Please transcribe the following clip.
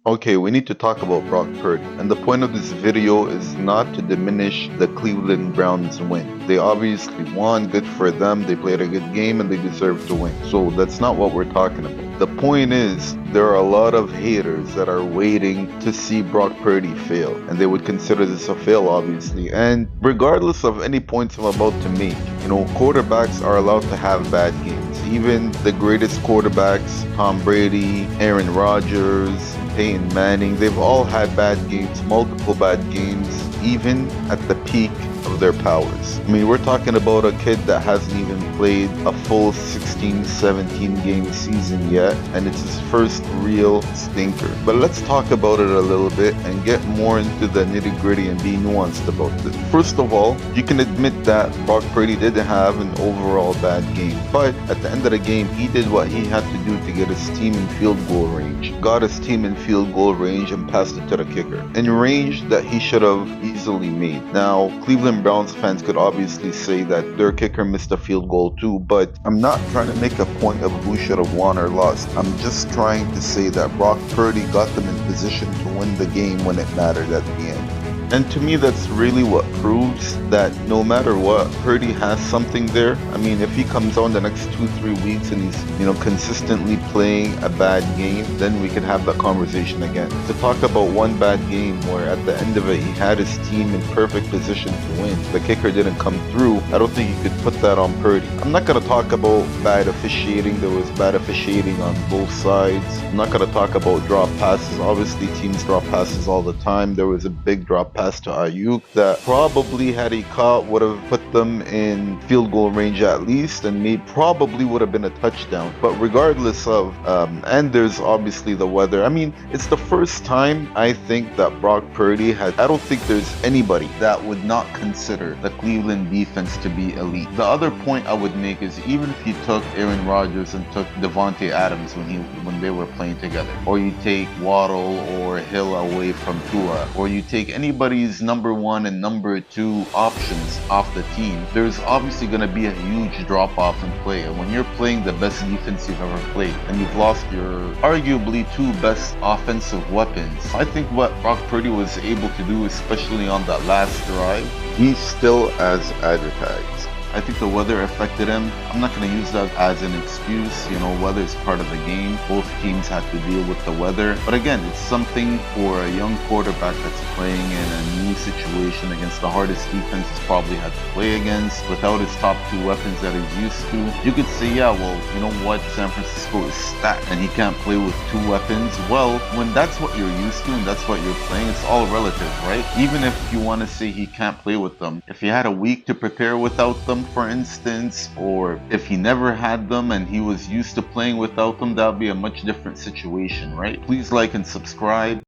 Okay, we need to talk about Brock Purdy. And the point of this video is not to diminish the Cleveland Browns win. They obviously won, good for them. They played a good game and they deserve to win. So that's not what we're talking about. The point is, there are a lot of haters that are waiting to see Brock Purdy fail. And they would consider this a fail, obviously. And regardless of any points I'm about to make, quarterbacks are allowed to have bad games. Even the greatest quarterbacks, Tom Brady, Aaron Rodgers, Peyton Manning, they've all had bad games, multiple bad games, even at the peak of their powers. I mean, we're talking about a kid that hasn't even played a full 16, 17 game season yet, and it's his first real stinker. But let's talk about it a little bit and get more into the nitty gritty and be nuanced about this. First of all, you can admit that Brock Purdy didn't have an overall bad game, but at the end of the game, he did what he had to do to get his team in field goal range. Got his team in field goal range and passed it to the kicker, in range that he should have easily made. Now, Cleveland Browns fans could obviously say that their kicker missed a field goal too, but I'm not trying to make a point of who should have won or lost. I'm just trying to say that Brock Purdy got them in position to win the game when it mattered at the end. And to me, that's really what proves that no matter what, Purdy has something there. I mean, if he comes on the next 2-3 weeks and he's, consistently playing a bad game, then we could have that conversation again. To talk about one bad game where at the end of it, he had his team in perfect position to win, the kicker didn't come through, I don't think you could put that on Purdy. I'm not going to talk about bad officiating. There was bad officiating on both sides. I'm not going to talk about drop passes. Obviously, teams drop passes all the time. There was a big drop pass to Ayuk that probably, had he caught, would have put them in field goal range at least, and probably would have been a touchdown. But regardless of, and there's obviously the weather. I mean, it's the first time I think that Brock Purdy I don't think there's anybody that would not consider the Cleveland defense to be elite. The other point I would make is even if you took Aaron Rodgers and took Devontae Adams when they were playing together, or you take Waddle or Hill away from Tua, or you take anybody's number one and number two options off the team, there's obviously going to be a huge drop off in play. And when you're playing the best defense you've ever played and you've lost your arguably two best offensive weapons, I think what Brock Purdy was able to do, especially on that last drive, he's still as advertised. I think the weather affected him. I'm not going to use that as an excuse. Weather is part of the game. Both teams have to deal with the weather. But again, it's something for a young quarterback that's playing in a new situation against the hardest defense he's probably had to play against, without his top two weapons that he's used to. You could say, yeah, well, you know what? San Francisco is stacked and he can't play with two weapons. Well, when that's what you're used to and that's what you're playing, it's all relative, right? Even if you want to say he can't play with them, if he had a week to prepare without them, for instance, or if he never had them and he was used to playing without them, that would be a much different situation, right? Please like and subscribe.